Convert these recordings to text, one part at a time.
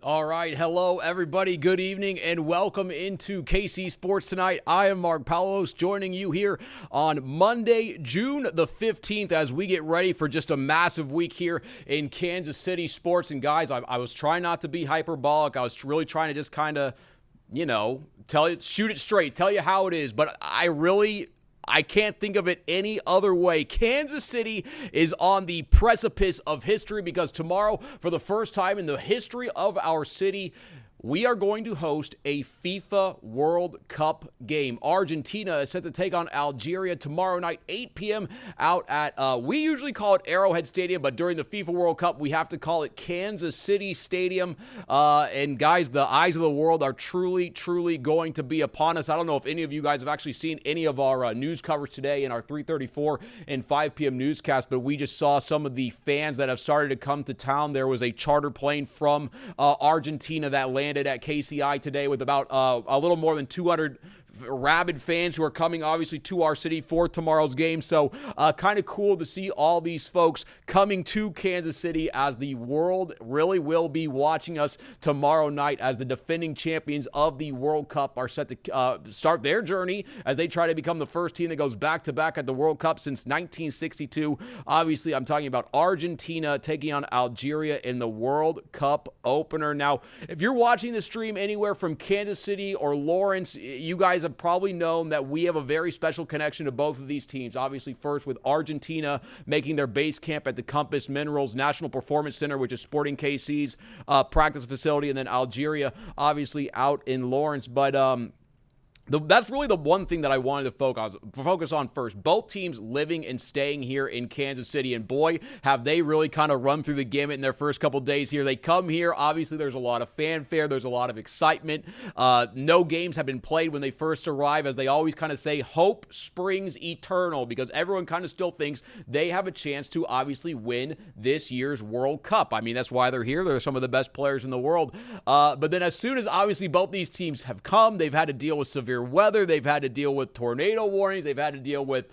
All right. Hello, everybody. Good evening and welcome into KC Sports Tonight. I am Mark Poulose joining you here on Monday, June the 15th as we get ready for just a massive week here in Kansas City sports. And guys, I was trying not to be hyperbolic. I was really trying to just kind of, shoot it straight, tell you how it is. But I can't think of it any other way. Kansas City is on the precipice of history because tomorrow, for the first time in the history of our city, we are going to host a FIFA World Cup game. Argentina is set to take on Algeria tomorrow night, 8 p.m. out at, we usually call it Arrowhead Stadium, but during the FIFA World Cup, we have to call it Kansas City Stadium. And guys, the eyes of the world are truly, truly going to be upon us. I don't know if any of you guys have actually seen any of our news coverage today in our 3:34 and 5 p.m. newscast, but we just saw some of the fans that have started to come to town. There was a charter plane from Argentina that landed at KCI today with about a little more than 200 rabid fans who are coming obviously to our city for tomorrow's game. So kind of cool to see all these folks coming to Kansas City as the world really will be watching us tomorrow night as the defending champions of the World Cup are set to start their journey as they try to become the first team that goes back-to-back at the World Cup since 1962. Obviously, I'm talking about Argentina taking on Algeria in the World Cup opener. Now, if you're watching the stream anywhere from Kansas City or Lawrence, you guys have probably known that we have a very special connection to both of these teams. Obviously, first with Argentina making their base camp at the Compass Minerals National Performance Center, which is Sporting KC's practice facility, and then Algeria, obviously, out in Lawrence. But that's really the one thing that I wanted to focus on first. Both teams living and staying here in Kansas City, and boy, have they really kind of run through the gamut in their first couple days here. They come here, obviously there's a lot of fanfare, there's a lot of excitement. No games have been played when they first arrive, as they always kind of say, hope springs eternal, because everyone kind of still thinks they have a chance to obviously win this year's World Cup. I mean, that's why they're here. They're some of the best players in the world. But then as soon as obviously both these teams have come, they've had to deal with severe weather, they've had to deal with tornado warnings, they've had to deal with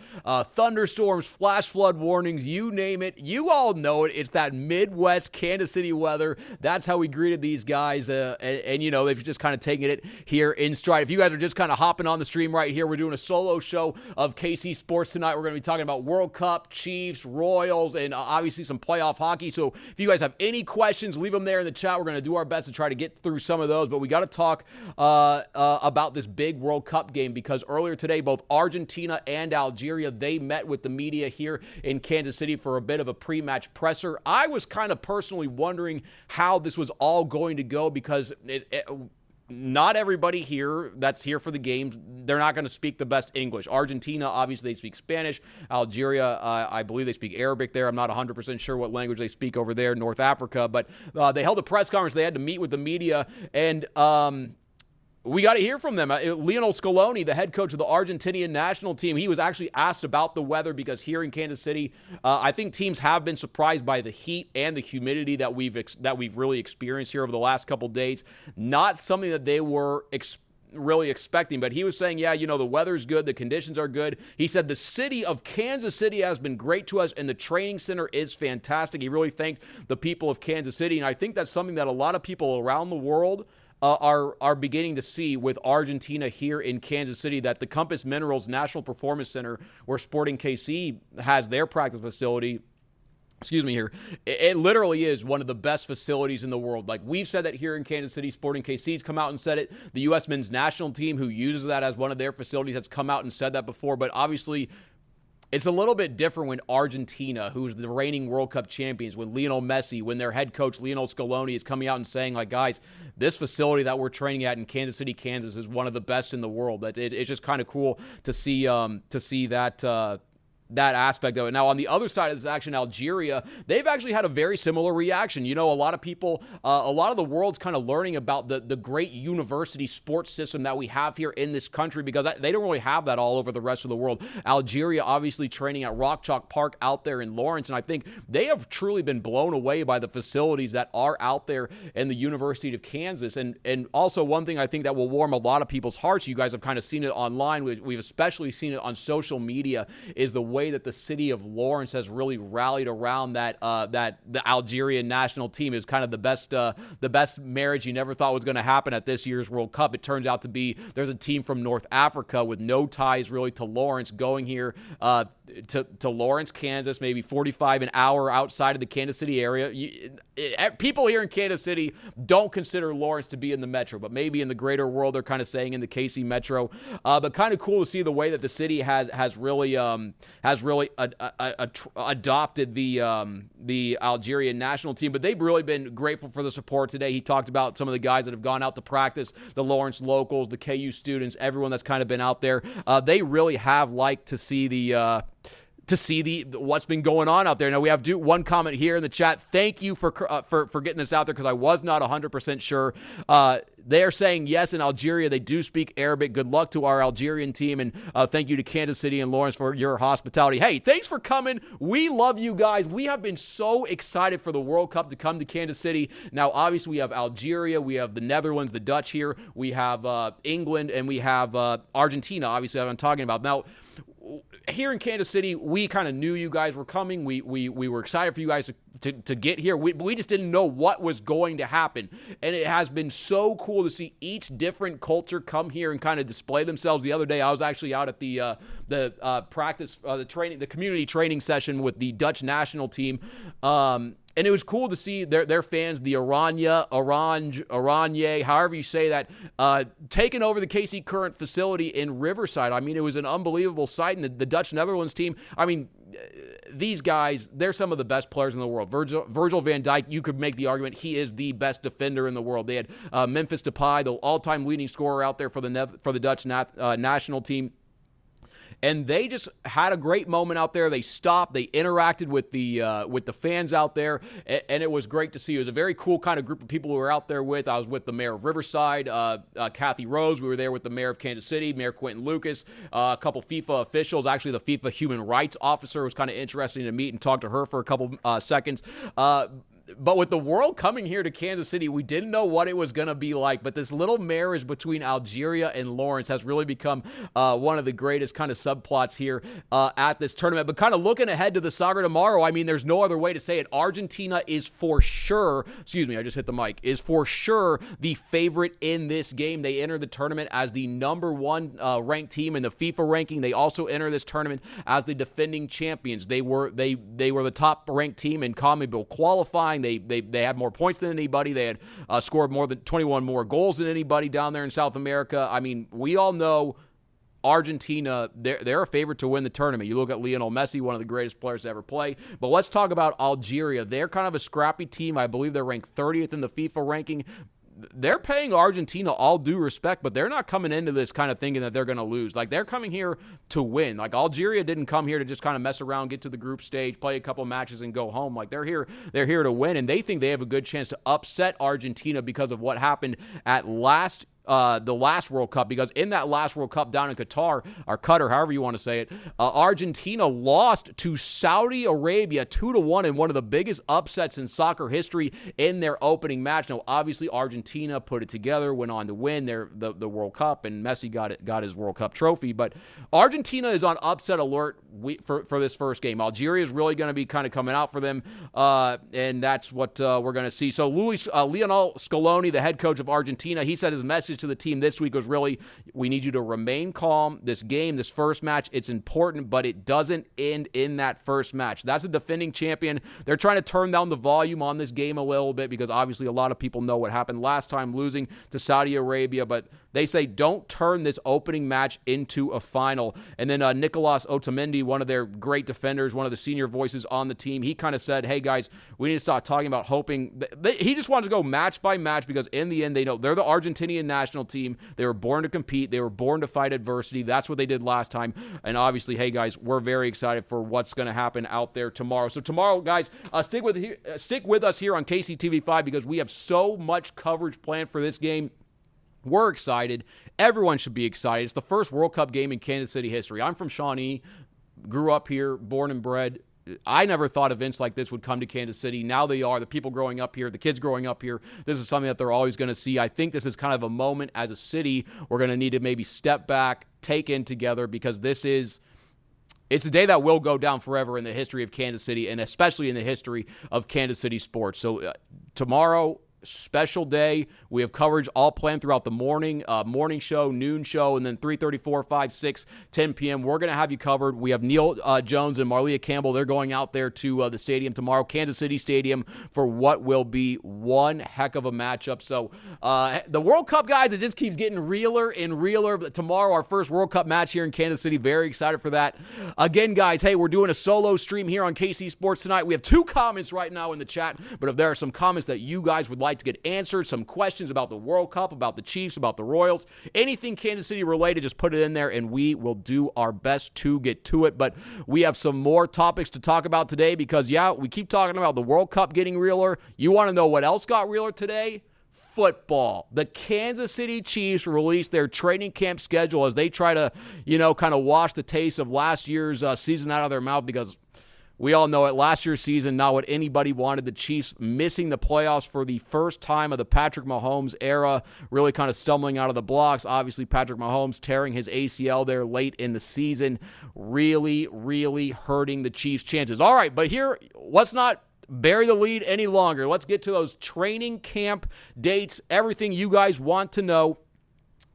thunderstorms, flash flood warnings, you name it. You all know it. It's that Midwest Kansas City weather. That's how we greeted these guys, and you know, they've just kind of taken it here in stride. If you guys are just kind of hopping on the stream right here, we're doing a solo show of KC Sports Tonight. We're going to be talking about World Cup, Chiefs, Royals, and obviously some playoff hockey. So if you guys have any questions, leave them there in the chat. We're going to do our best to try to get through some of those, but we got to talk about this big World Cup game, because earlier today, both Argentina and Algeria, they met with the media here in Kansas City for a bit of a pre-match presser. I was kind of personally wondering how this was all going to go, because not everybody here that's here for the games, they're not going to speak the best English. Argentina, obviously, they speak Spanish. Algeria, I believe they speak Arabic there. I'm not 100% sure what language they speak over there, North Africa. But they held a press conference. They had to meet with the media, and we got to hear from them. Lionel Scaloni, the head coach of the Argentinian national team, he was actually asked about the weather, because here in Kansas City, I think teams have been surprised by the heat and the humidity that we've really experienced here over the last couple days. Not something that they were really expecting, but he was saying, yeah, you know, the weather's good, the conditions are good. He said the city of Kansas City has been great to us, and the training center is fantastic. He really thanked the people of Kansas City, and I think that's something that a lot of people around the world are beginning to see with Argentina here in Kansas City, that the Compass Minerals National Performance Center, where Sporting KC has their practice facility, it literally is one of the best facilities in the world. Like, we've said that here in Kansas City. Sporting KC's come out and said it. The U.S. men's national team, who uses that as one of their facilities, has come out and said that before. But obviously, it's a little bit different when Argentina, who's the reigning World Cup champions, when Lionel Messi, when their head coach Lionel Scaloni is coming out and saying, like, guys, this facility that we're training at in Kansas City, Kansas, is one of the best in the world. It's just kind of cool to see that aspect of it. Now, on the other side of this action, Algeria, they've actually had a very similar reaction. You know, a lot of people, a lot of the world's kind of learning about the great university sports system that we have here in this country, because they don't really have that all over the rest of the world. Algeria, obviously training at Rock Chalk Park out there in Lawrence, and I think they have truly been blown away by the facilities that are out there in the University of Kansas. And also, one thing I think that will warm a lot of people's hearts, you guys have kind of seen it online, we've especially seen it on social media, is the way that the city of Lawrence has really rallied around that the Algerian national team is kind of the best marriage you never thought was going to happen at this year's World Cup. It turns out to be there's a team from North Africa with no ties really to Lawrence going here to Lawrence, Kansas, maybe 45 an hour outside of the Kansas City area. People here in Kansas City don't consider Lawrence to be in the metro, but maybe in the greater world they're kind of saying in the KC metro. But kind of cool to see the way that the city has really adopted the Algerian national team. But they've really been grateful for the support today. He talked about some of the guys that have gone out to practice, the Lawrence locals, the KU students, everyone that's kind of been out there. They really have liked to see what's been going on out there. Now we have one comment here in the chat. Thank you for getting this out there because I was not 100% sure. They are saying yes, in Algeria they do speak Arabic. Good luck to our Algerian team, and thank you to Kansas City and Lawrence for your hospitality. Hey, thanks for coming. We love you guys. We have been so excited for the World Cup to come to Kansas City. Now, obviously, we have Algeria, we have the Netherlands, the Dutch here, we have England, and we have Argentina, obviously, I'm talking about. Now, here in Kansas City, we kind of knew you guys were coming. We were excited for you guys to get here. We just didn't know what was going to happen. And it has been so cool to see each different culture come here and kind of display themselves. The other day, I was actually out at the community training session with the Dutch national team. And it was cool to see their fans, the Oranje, however you say that, taking over the KC Current facility in Riverside. I mean, it was an unbelievable sight. And the Dutch Netherlands team, I mean, these guys, they're some of the best players in the world. Virgil van Dijk, you could make the argument he is the best defender in the world. They had Memphis Depay, the all-time leading scorer out there for the Dutch national team. And they just had a great moment out there. They stopped. They interacted with the fans out there, and it was great to see. It was a very cool kind of group of people who were out there with. I was with the mayor of Riverside, Kathy Rose. We were there with the mayor of Kansas City, Mayor Quentin Lucas, a couple FIFA officials. Actually, the FIFA human rights officer was kind of interesting to meet and talk to her for a couple seconds. But with the world coming here to Kansas City, we didn't know what it was going to be like. But this little marriage between Algeria and Lawrence has really become one of the greatest kind of subplots here at this tournament. But kind of looking ahead to the soccer tomorrow, I mean, there's no other way to say it. Argentina is for sure, excuse me, I just hit the mic, is for sure the favorite in this game. They enter the tournament as the number one ranked team in the FIFA ranking. They also enter this tournament as the defending champions. They were the top ranked team in CONMEBOL qualifying. They had more points than anybody. They had scored more than 21 more goals than anybody down there in South America. I mean, we all know Argentina, they're a favorite to win the tournament. You look at Lionel Messi, one of the greatest players to ever play. But let's talk about Algeria. They're kind of a scrappy team. I believe they're ranked 30th in the FIFA ranking. They're paying Argentina all due respect, but they're not coming into this kind of thinking that they're going to lose. Like, they're coming here to win. Like, Algeria didn't come here to just kind of mess around, get to the group stage, play a couple matches, and go home. Like, they're here to win, and they think they have a good chance to upset Argentina because of what happened at the last World Cup, because in that last World Cup down in Qatar, or Qatar, however you want to say it, Argentina lost to Saudi Arabia 2-1 in one of the biggest upsets in soccer history in their opening match. Now, obviously, Argentina put it together, went on to win the World Cup, and Messi got his World Cup trophy. But Argentina is on upset alert for this first game. Algeria is really going to be kind of coming out for them, and that's what we're going to see. So Lionel Scaloni, the head coach of Argentina, he said his message to the team this week was really, we need you to remain calm. This game, this first match, it's important, but it doesn't end in that first match. That's a defending champion. They're trying to turn down the volume on this game a little bit because obviously a lot of people know what happened last time, losing to Saudi Arabia, but they say don't turn this opening match into a final. And then Nicolas Otamendi, one of their great defenders, one of the senior voices on the team, he kind of said, hey guys, we need to stop talking about hoping. He just wanted to go match by match because in the end they know they're the Argentinian national team. They were born to compete. They were born to fight adversity. That's what they did last time. And obviously, hey guys, we're very excited for what's going to happen out there tomorrow. So tomorrow, guys, stick with us here on KCTV5 because we have so much coverage planned for this game. We're excited. Everyone should be excited. It's the first World Cup game in Kansas City history. I'm from Shawnee, grew up here, born and bred. I never thought events like this would come to Kansas City. Now they are. The people growing up here, the kids growing up here, this is something that they're always going to see. I think this is kind of a moment as a city we're going to need to maybe step back, take in together, because this is It's a day that will go down forever in the history of Kansas City, and especially in the history of Kansas City sports. So tomorrow, special day. We have coverage all planned throughout the morning show, noon show, and then 3:30, 4, 5, 6, 10 p.m. We're going to have you covered. We have Neil Jones and Marlia Campbell. They're going out there to the stadium tomorrow, Kansas City Stadium, for what will be one heck of a matchup. So the World Cup, guys, it just keeps getting realer and realer. But tomorrow, our first World Cup match here in Kansas City. Very excited for that. Again, guys, hey, we're doing a solo stream here on KC Sports tonight. We have 2 comments right now in the chat, but if there are some comments that you guys would like to get answered, some questions about the World Cup, about the Chiefs, about the Royals, anything Kansas City related, just put it in there and we will do our best to get to it. But we have some more topics to talk about today because, yeah, we keep talking about the World Cup getting realer. You want to know what else got realer today? Football. The Kansas City Chiefs released their training camp schedule as they try to, kind of wash the taste of last year's season out of their mouth, because we all know it. Last year's season, not what anybody wanted. The Chiefs missing the playoffs for the first time of the Patrick Mahomes era, really kind of stumbling out of the blocks. Obviously, Patrick Mahomes tearing his ACL there late in the season, really, really hurting the Chiefs' chances. All right, but here, let's not bury the lead any longer. Let's get to those training camp dates, everything you guys want to know.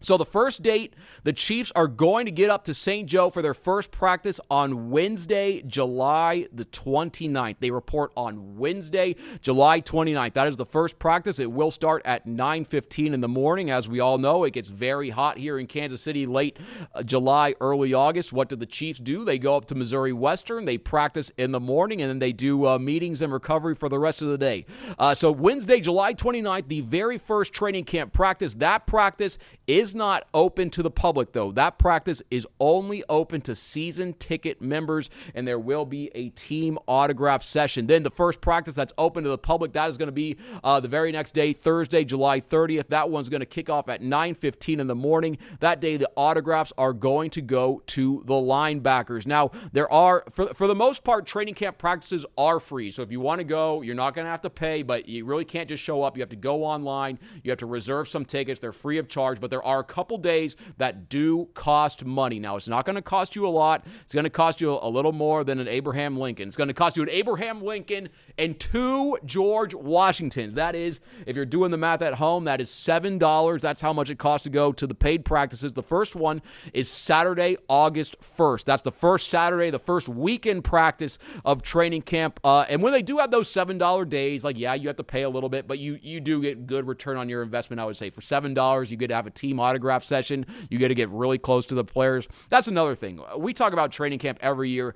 So the first date, the Chiefs are going to get up to St. Joe for their first practice on Wednesday, July the 29th. They report on Wednesday, July 29th. That is the first practice. It will start at 9:15 in the morning. As we all know, it gets very hot here in Kansas City late July, early August. What do the Chiefs do? They go up to Missouri Western. They practice in the morning, and then they do meetings and recovery for the rest of the day. So Wednesday, July 29th, the very first training camp practice. That practice is not open to the public, though. That practice is only open to season ticket members, and there will be a team autograph session. Then the first practice that's open to the public, that is going to be the very next day, Thursday, July 30th. That one's going to kick off at 9:15 in the morning. That day, the autographs are going to go to the linebackers. Now, there are, for the most part, training camp practices are free. So if you want to go, you're not going to have to pay, but you really can't just show up. You have to go online. You have to reserve some tickets. They're free of charge, but there are a couple days that do cost money. Now, it's not going to cost you a lot. It's going to cost you a little more than an Abraham Lincoln. It's going to cost you an Abraham Lincoln and 2 George Washingtons. That is, if you're doing the math at home, that is $7. That's how much it costs to go to the paid practices. The first one is Saturday, August 1st. That's the first Saturday, the first weekend practice of training camp. And when they do have those $7 days, like, yeah, you have to pay a little bit, but you do get good return on your investment, I would say. For $7, you get to have a team autograph session. You get to get really close to the players. That's another thing. We talk about training camp every year.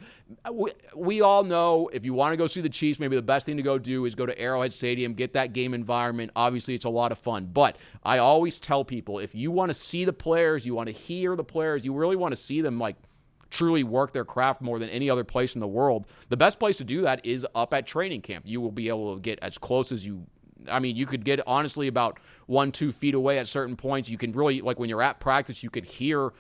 We all know if you want to go see the Chiefs, maybe the best thing to go do is go to Arrowhead Stadium, get that game environment. Obviously, it's a lot of fun. But I always tell people, if you want to see the players, you want to hear the players, you really want to see them truly work their craft more than any other place in the world, the best place to do that is up at training camp. You will be able to get as close as you could get honestly about 1-2 feet away at certain points. You can really, when you're at practice, you can hear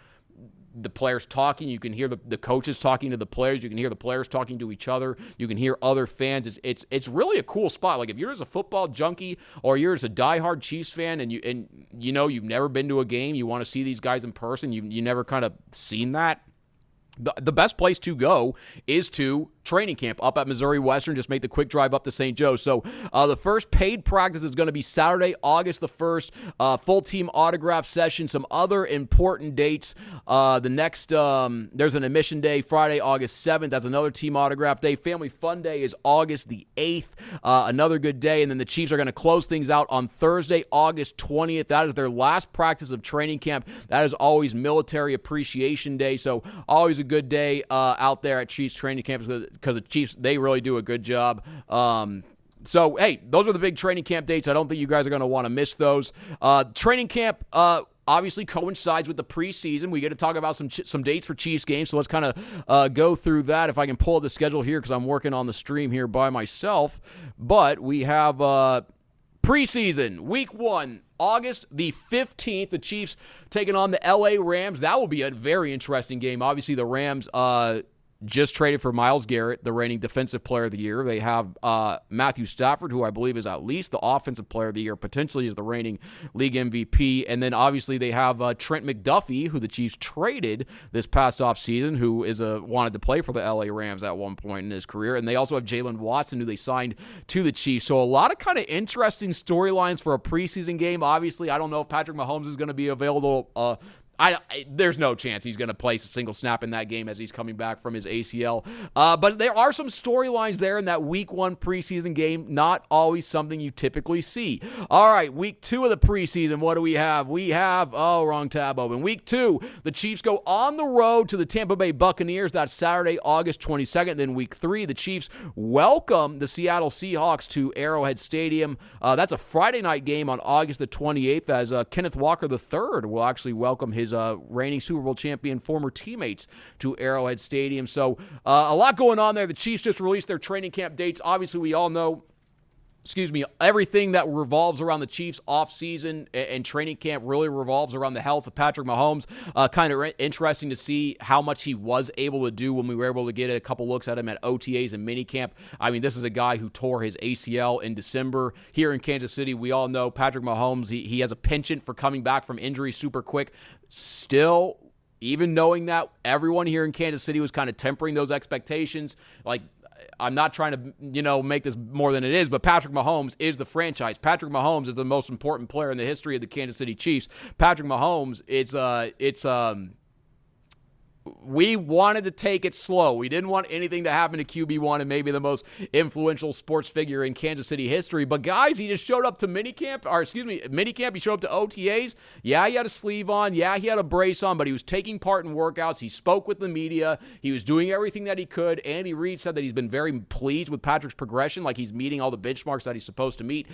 the players talking. You can hear the coaches talking to the players. You can hear the players talking to each other. You can hear other fans. It's really a cool spot. Like, if you're just a football junkie or you're just a diehard Chiefs fan and you've never been to a game, you want to see these guys in person, you never kind of seen that, the best place to go is to training camp up at Missouri Western. Just make the quick drive up to St. Joe. So the first paid practice is going to be Saturday, August the 1st. Full team autograph session. Some other important dates. The next, there's an admission day, Friday, August 7th. That's another team autograph day. Family Fun Day is August the 8th. Another good day. And then the Chiefs are going to close things out on Thursday, August 20th. That is their last practice of training camp. That is always Military Appreciation Day. So always a good day out there at Chiefs training camp, because the Chiefs, they really do a good job. So, hey, those are the big training camp dates. I don't think you guys are going to want to miss those. Training camp obviously coincides with the preseason. We get to talk about some dates for Chiefs games, so let's kind of go through that. If I can pull up the schedule here, because I'm working on the stream here by myself. But we have preseason, week 1, August the 15th, the Chiefs taking on the LA Rams. That will be a very interesting game. Obviously, the Rams just traded for Myles Garrett, the reigning Defensive Player of the Year. They have Matthew Stafford, who I believe is at least the Offensive Player of the Year, potentially is the reigning league MVP. And then obviously they have Trent McDuffie, who the Chiefs traded this past offseason, who is wanted to play for the LA Rams at one point in his career. And they also have Jalen Watson, who they signed to the Chiefs. So a lot of kind of interesting storylines for a preseason game. Obviously, I don't know if Patrick Mahomes is going to be available. There's no chance he's going to place a single snap in that game as he's coming back from his ACL. But there are some storylines there in that week 1 preseason game. Not always something you typically see. All right, week 2 of the preseason, what do we have? We have, wrong tab open. Week 2, the Chiefs go on the road to the Tampa Bay Buccaneers. That's Saturday, August 22nd. Then week 3, the Chiefs welcome the Seattle Seahawks to Arrowhead Stadium. That's a Friday night game on August the 28th as Kenneth Walker III will actually welcome his reigning Super Bowl champion former teammates to Arrowhead Stadium. So a lot going on there. The Chiefs just released their training camp dates. Obviously, we all know everything that revolves around the Chiefs offseason and training camp really revolves around the health of Patrick Mahomes. Kind of interesting to see how much he was able to do when we were able to get a couple looks at him at OTAs and minicamp. I mean, this is a guy who tore his ACL in December here in Kansas City. We all know Patrick Mahomes, he has a penchant for coming back from injury super quick. Still, even knowing that, everyone here in Kansas City was kind of tempering those expectations. Like, I'm not trying to, make this more than it is, but Patrick Mahomes is the franchise. Patrick Mahomes is the most important player in the history of the Kansas City Chiefs. Patrick Mahomes, we wanted to take it slow. We didn't want anything to happen to QB1 and maybe the most influential sports figure in Kansas City history. But guys, he just showed up to minicamp. He showed up to OTAs. Yeah, he had a sleeve on. Yeah, he had a brace on, but he was taking part in workouts. He spoke with the media. He was doing everything that he could. Andy Reid said that he's been very pleased with Patrick's progression, like he's meeting all the benchmarks that he's supposed to meet.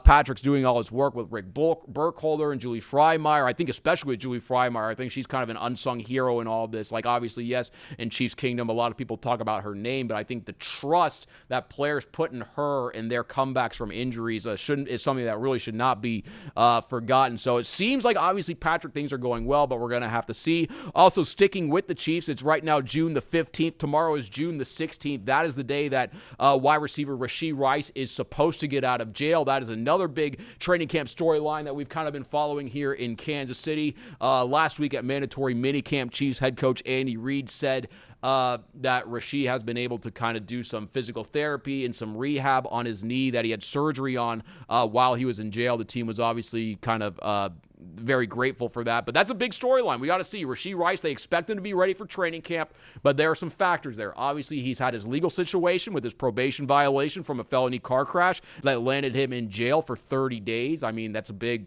Patrick's doing all his work with Rick Burkholder and Julie Frymeier. I think especially with Julie Frymeier, I think she's kind of an unsung hero in all of this. Like, obviously, yes, in Chiefs Kingdom, a lot of people talk about her name, but I think the trust that players put in her and their comebacks from injuries is something that really should not be forgotten. So it seems like, obviously, Patrick, things are going well, but we're going to have to see. Also, sticking with the Chiefs, it's right now June the 15th. Tomorrow is June the 16th. That is the day that wide receiver Rashee Rice is supposed to get out of jail. That is another big training camp storyline that we've kind of been following here in Kansas City. Last week at mandatory minicamp, Chiefs head coach Andy Reid said that Rashee has been able to kind of do some physical therapy and some rehab on his knee that he had surgery on while he was in jail. The team was obviously kind of very grateful for that. But that's a big storyline. We got to see. Rashee Rice, they expect him to be ready for training camp, but there are some factors there. Obviously, he's had his legal situation with his probation violation from a felony car crash that landed him in jail for 30 days. I mean, that's a big...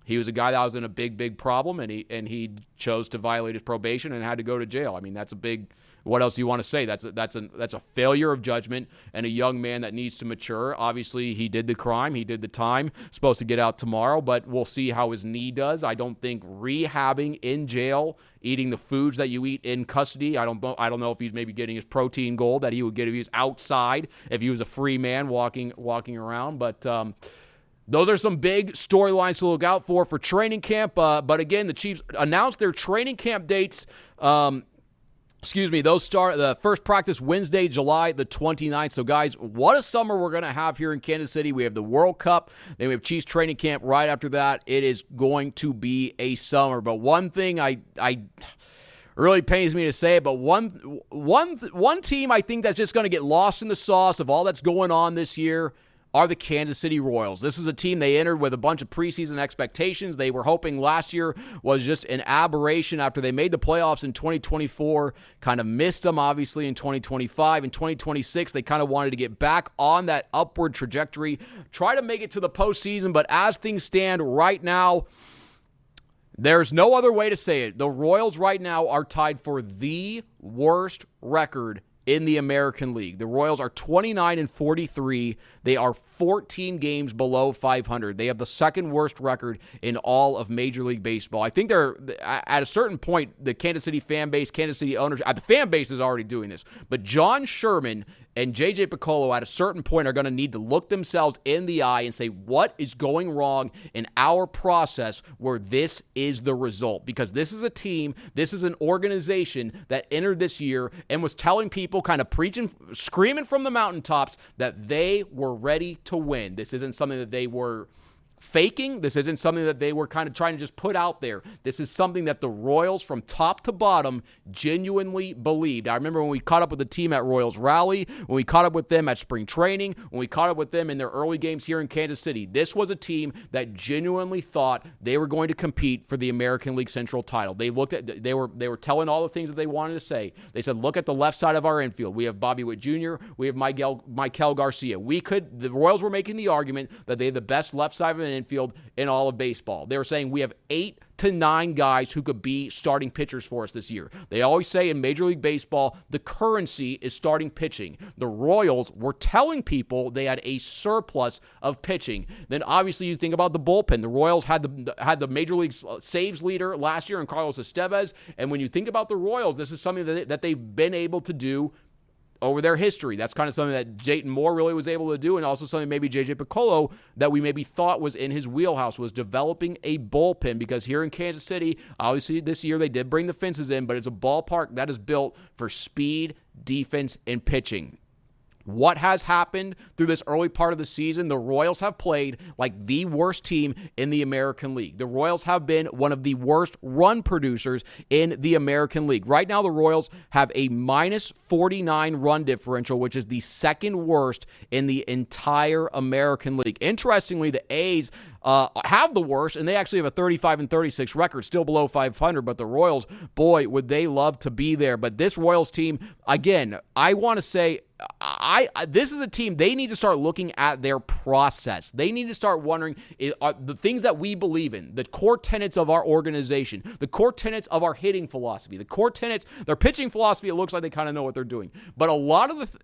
He was a guy that was in a big problem, and he chose to violate his probation and had to go to jail. I mean, that's a big. What else do you want to say? That's a failure of judgment and a young man that needs to mature. Obviously, he did the crime, he did the time. Supposed to get out tomorrow, but we'll see how his knee does. I don't think rehabbing in jail, eating the foods that you eat in custody. I don't know if he's maybe getting his protein gold that he would get if he was outside, if he was a free man walking around, but. Those are some big storylines to look out for training camp. But again, the Chiefs announced their training camp dates. Those start the first practice Wednesday, July the 29th. So, guys, what a summer we're going to have here in Kansas City. We have the World Cup. Then we have Chiefs training camp right after that. It is going to be a summer. But one thing I really pains me to say it, but one team I think that's just going to get lost in the sauce of all that's going on this year are the Kansas City Royals. This is a team they entered with a bunch of preseason expectations. They were hoping last year was just an aberration after they made the playoffs in 2024, kind of missed them, obviously, in 2025. In 2026, they kind of wanted to get back on that upward trajectory, try to make it to the postseason, but as things stand right now, there's no other way to say it. The Royals right now are tied for the worst record in the American League. The Royals are 29-43. They are 14 games below 500. They have the second worst record in all of Major League Baseball. I think they're, at a certain point, the Kansas City fan base, Kansas City owners, the fan base is already doing this, but John Sherman and J.J. Picollo at a certain point are going to need to look themselves in the eye and say, what is going wrong in our process where this is the result? Because this is a team, this is an organization that entered this year and was telling people, kind of preaching, screaming from the mountaintops that they were ready to win. This isn't something that they were faking. This isn't something that they were kind of trying to just put out there. This is something that the Royals from top to bottom genuinely believed. I remember when we caught up with the team at Royals Rally, when we caught up with them at spring training, when we caught up with them in their early games here in Kansas City. This was a team that genuinely thought they were going to compete for the American League Central title. They were telling all the things that they wanted to say. They said, look at the left side of our infield. We have Bobby Witt Jr., we have Maikel Garcia. The Royals were making the argument that they had the best left side of an infield in all of baseball. They were saying we have 8 to 9 guys who could be starting pitchers for us this year. They always say in Major League Baseball, the currency is starting pitching. The Royals were telling people they had a surplus of pitching. Then obviously you think about the bullpen. The Royals had the Major League saves leader last year in Carlos Estevez. And when you think about the Royals, this is something that they've been able to do over their history. That's kind of something that Jayton Moore really was able to do, and also something maybe J.J. Picollo that we maybe thought was in his wheelhouse, was developing a bullpen, because here in Kansas City, obviously this year they did bring the fences in, but it's a ballpark that is built for speed, defense, and pitching. What has happened through this early part of the season? The Royals have played like the worst team in the American League. The Royals have been one of the worst run producers in the American League. Right now, the Royals have a minus 49 run differential, which is the second worst in the entire American League. Interestingly, the A's have the worst, and they actually have a 35-36 record, still below 500, but the Royals, boy, would they love to be there. But this Royals team, again, I want to say, this is a team, they need to start looking at their process. They need to start wondering, the things that we believe in, the core tenets of our organization, the core tenets of our hitting philosophy, the core tenets, their pitching philosophy, it looks like they kind of know what they're doing. But a lot of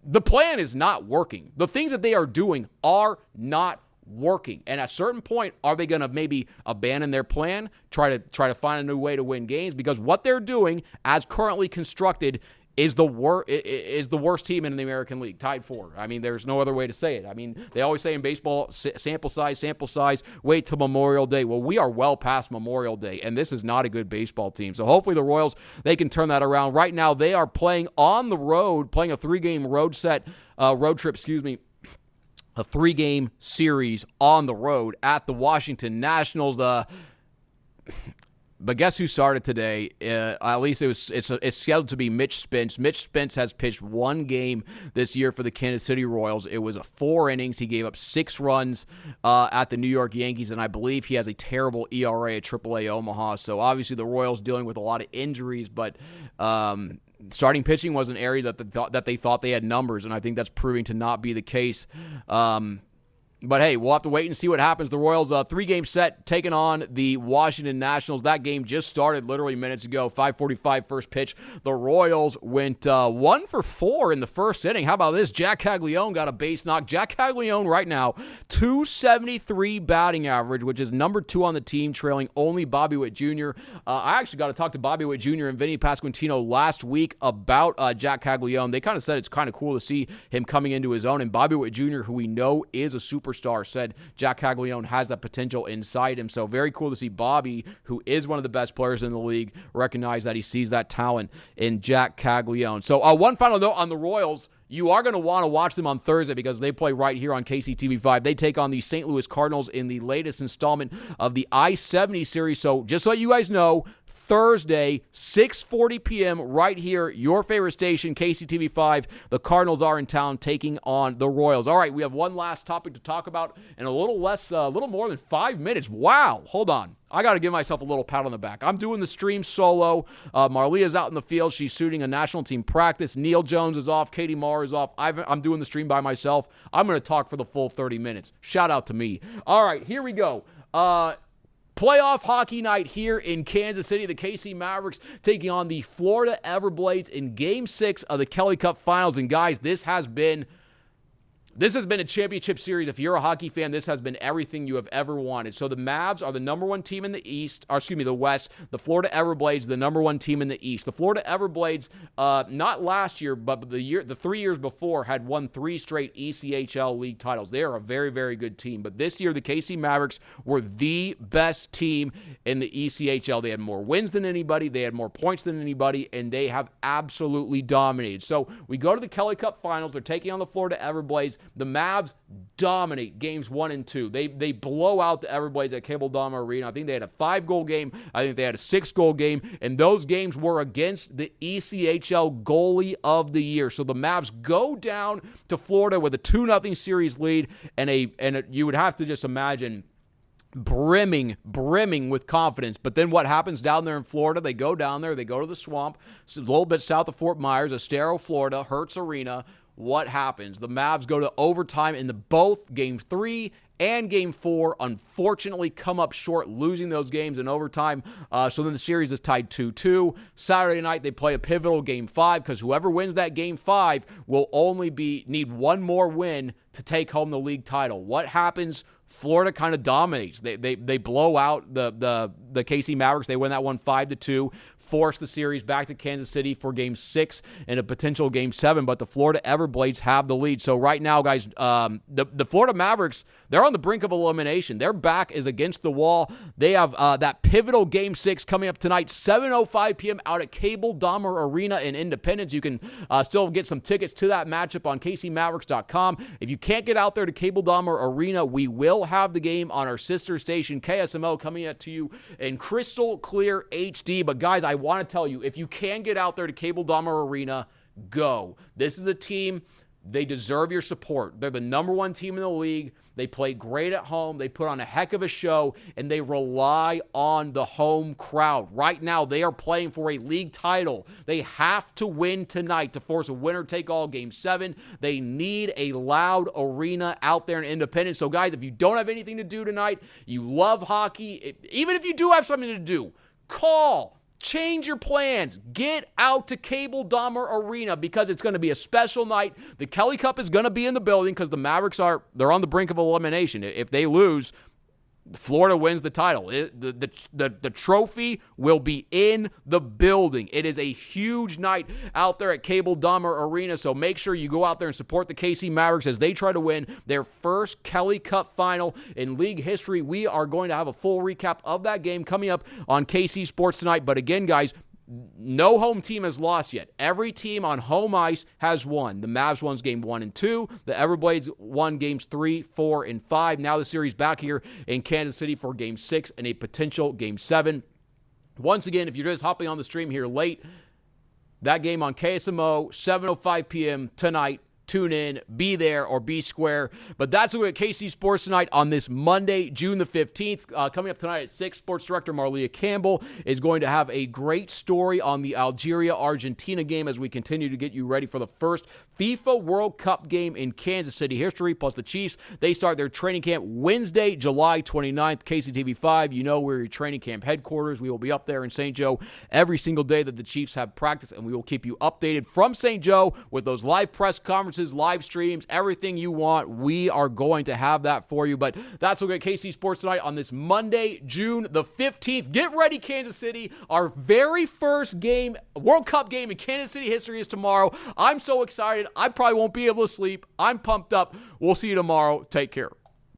the plan is not working. The things that they are doing are not working. And at a certain point, are they going to maybe abandon their plan, try to find a new way to win games? Because what they're doing, as currently constructed, is the worst team in the American League, tied for. I mean, there's no other way to say it. I mean, they always say in baseball, sample size, wait till Memorial Day. Well, we are well past Memorial Day, and this is not a good baseball team. So hopefully the Royals, they can turn that around. Right now, they are playing on the road, playing a 3-game road trip, a 3-game series on the road at the Washington Nationals. But guess who started today? At least it's scheduled to be Mitch Spence. Mitch Spence has pitched 1 game this year for the Kansas City Royals. It was 4 innings. He gave up 6 runs at the New York Yankees, and I believe he has a terrible ERA at AAA Omaha. So obviously the Royals dealing with a lot of injuries, but starting pitching was an area that they thought they had numbers, and I think that's proving to not be the case. But hey, we'll have to wait and see what happens. The Royals, 3-game set, taking on the Washington Nationals. That game just started literally minutes ago, 5:45 first pitch. The Royals went 1 for 4 in the first inning. How about this? Jack Caglione got a base knock. Jack Caglione right now, .273 batting average, which is number 2 on the team, trailing only Bobby Witt Jr. I actually got to talk to Bobby Witt Jr. and Vinny Pasquantino last week about Jack Caglione. They kind of said it's kind of cool to see him coming into his own, and Bobby Witt Jr., who we know is a superstar, said Jack Caglione has that potential inside him. So very cool to see Bobby, who is one of the best players in the league, recognize that he sees that talent in Jack Caglione. So one final note on the Royals. You are going to want to watch them on Thursday because they play right here on KCTV5. They take on the St. Louis Cardinals in the latest installment of the I-70 series. So just so you guys know, Thursday, 6:40 p.m. right here, your favorite station, KCTV5. The Cardinals are in town taking on the Royals. All right, we have one last topic to talk about in a little more than 5 minutes. Wow, hold on. I got to give myself a little pat on the back. I'm doing the stream solo. Marlia's out in the field. She's shooting a national team practice. Neil Jones is off. Katie Marr is off. I'm doing the stream by myself. I'm going to talk for the full 30 minutes. Shout out to me. All right, here we go. Playoff hockey night here in Kansas City. The KC Mavericks taking on the Florida Everblades in Game 6 of the Kelly Cup Finals. And guys, this has been This has been a championship series. If you're a hockey fan, this has been everything you have ever wanted. So the Mavs are the number one team in the the West. The Florida Everblades, the number one team in the East. The Florida Everblades, not last year, but the 3 years before, had won 3 straight ECHL league titles. They are a very, very good team. But this year, the KC Mavericks were the best team in the ECHL. They had more wins than anybody. They had more points than anybody, and they have absolutely dominated. So we go to the Kelly Cup Finals. They're taking on the Florida Everblades. The Mavs dominate games 1 and 2. They blow out the Everblades at Cable Dahmer Arena. I think they had a 5-goal game. I think they had a 6-goal game. And those games were against the ECHL goalie of the year. So the Mavs go down to Florida with a 2-0 series lead. And you would have to just imagine brimming with confidence. But then what happens down there in Florida? They go down there. They go to the Swamp. It's a little bit south of Fort Myers, Estero, Florida, Hertz Arena. What happens? The Mavs go to overtime in both Game 3 and Game 4, unfortunately come up short, losing those games in overtime. So then the series is tied 2-2. Saturday night, they play a pivotal Game 5 because whoever wins that Game 5 will only need one more win to take home the league title. What happens? Florida kind of dominates. They blow out the KC Mavericks. They win that one 5-2, force the series back to Kansas City for Game 6 and a potential Game 7. But the Florida Everblades have the lead. So right now, guys, the Florida Mavericks, they're on the brink of elimination. Their back is against the wall. They have that pivotal Game 6 coming up tonight, 7:05 p.m. out at Cable Dahmer Arena in Independence. You can still get some tickets to that matchup on KCMavericks.com. If you can't get out there to Cable Dahmer Arena, we will have the game on our sister station, KSMO, coming out to you in crystal clear HD. But guys, I want to tell you, if you can get out there to Cable Dahmer Arena, go. This is a team, they deserve your support. They're the number one team in the league. They play great at home. They put on a heck of a show, and they rely on the home crowd. Right now, they are playing for a league title. They have to win tonight to force a winner-take-all Game 7. They need a loud arena out there in Independence. So, guys, if you don't have anything to do tonight, you love hockey, even if you do have something to do, call. Change your plans. Get out to Cable Dahmer Arena because it's going to be a special night. The Kelly Cup is going to be in the building because the Mavericks they're on the brink of elimination. If they lose, Florida wins the title. The trophy will be in the building. It is a huge night out there at Cable Dahmer Arena, so make sure you go out there and support the KC Mavericks as they try to win their first Kelly Cup final in league history. We are going to have a full recap of that game coming up on KC Sports tonight. But again, guys, no home team has lost yet. Every team on home ice has won. The Mavs won Game 1 and 2. The Everblades won Games 3, 4, and 5. Now the series back here in Kansas City for Game 6 and a potential Game 7. Once again, if you're just hopping on the stream here late, that game on KSMO, 7:05 p.m. tonight. Tune in, be there, or be square. But that's what we at KC Sports tonight on this Monday, June the 15th. Coming up tonight at 6, Sports Director Marlia Campbell is going to have a great story on the Algeria-Argentina game as we continue to get you ready for the first FIFA World Cup game in Kansas City history. Plus the Chiefs, they start their training camp Wednesday, July 29th. KCTV5, you know we're your training camp headquarters. We will be up there in St. Joe every single day that the Chiefs have practice, and we will keep you updated from St. Joe with those live press conferences, live streams, everything you want. We are going to have that for you. But that's what we got KC Sports tonight on this Monday, June the 15th. Get ready, Kansas City. Our very first game, World Cup game in Kansas City history is tomorrow. I'm so excited. I probably won't be able to sleep. I'm pumped up. We'll see you tomorrow. Take care.